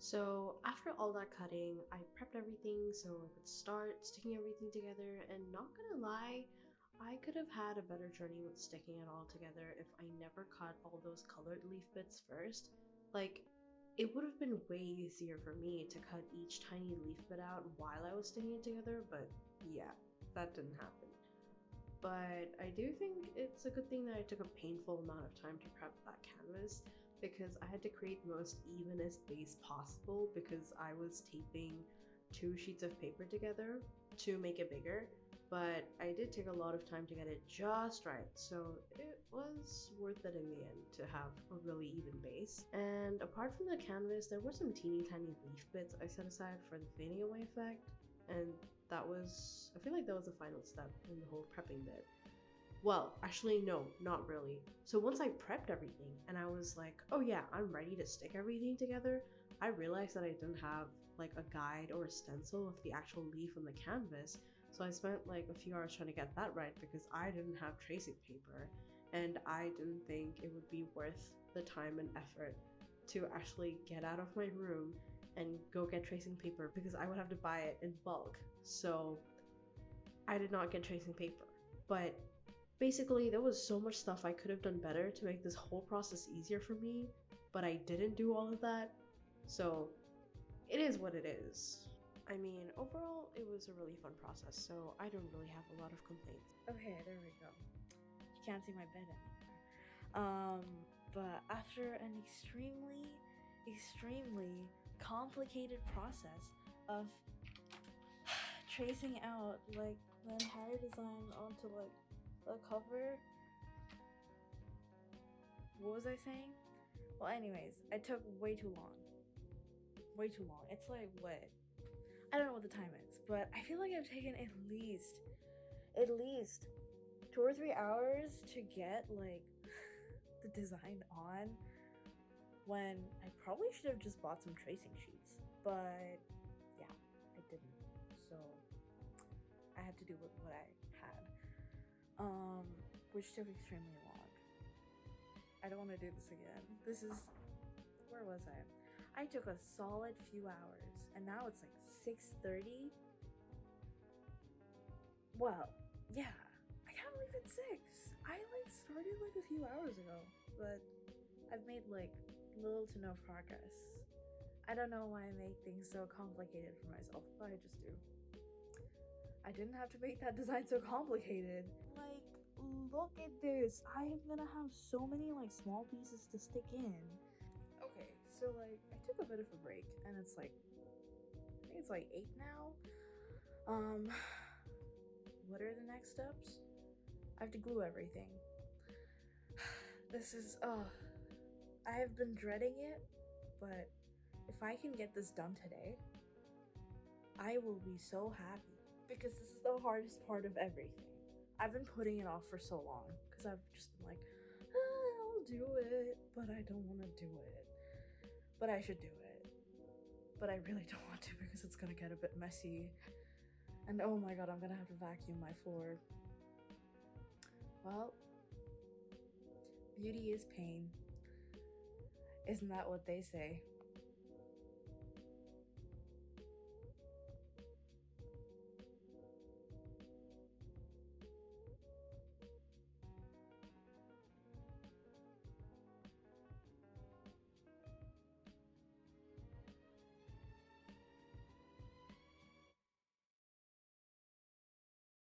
So after all that cutting, I prepped everything so I could start sticking everything together, and not gonna lie, I could have had a better journey with sticking it all together if I never cut all those colored leaf bits first. Like, it would have been way easier for me to cut each tiny leaf bit out while I was sticking it together, but yeah, that didn't happen. But I do think it's a good thing that I took a painful amount of time to prep that canvas because I had to create the most evenest base possible because I was taping two sheets of paper together to make it bigger. But I did take a lot of time to get it just right, so it was worth it in the end to have a really even base. And apart from the canvas, there were some teeny tiny leaf bits I set aside for the fading away effect, and I feel like that was the final step in the whole prepping bit. Well, actually, no, not really. So once I prepped everything and I was like, oh yeah, I'm ready to stick everything together, I realized that I didn't have like a guide or a stencil of the actual leaf on the canvas. So I spent like a few hours trying to get that right because I didn't have tracing paper and I didn't think it would be worth the time and effort to actually get out of my room and go get tracing paper because I would have to buy it in bulk. So I did not get tracing paper. But basically, there was so much stuff I could have done better to make this whole process easier for me, but I didn't do all of that. So it is what it is. I mean, overall, it was a really fun process, so I don't really have a lot of complaints. Okay, there we go. You can't see my bed anymore. But after an extremely complicated process of tracing out like the entire design onto like the cover. What was I saying? Well, anyways, it took way too long. Way too long. It's like what? I don't know what the time is, but I feel like I've taken at least 2 or 3 hours to get like the design on, when I probably should have just bought some tracing sheets. But yeah, I didn't. So I had to do with what I had. Which took extremely long. I don't want to do this again. Where was I? I took a solid few hours, and now it's like 6:30. Well, yeah, I can't believe it's 6. I like started like a few hours ago, but I've made like little to no progress. I don't know why I make things so complicated for myself, but I just do. I didn't have to make that design so complicated. Like, look at this. I am gonna have so many like small pieces to stick in. Okay, so like I took a bit of a break and it's like I think it's like 8 now. What are the next steps? I have to glue everything. This is I have been dreading it, but if I can get this done today, I will be so happy. Because this is the hardest part of everything. I've been putting it off for so long because I've just been like, I'll do it, but I don't want to do it. But I should do it. But I really don't want to because it's gonna get a bit messy. And oh my god, I'm gonna have to vacuum my floor. Well, beauty is pain. Isn't that what they say?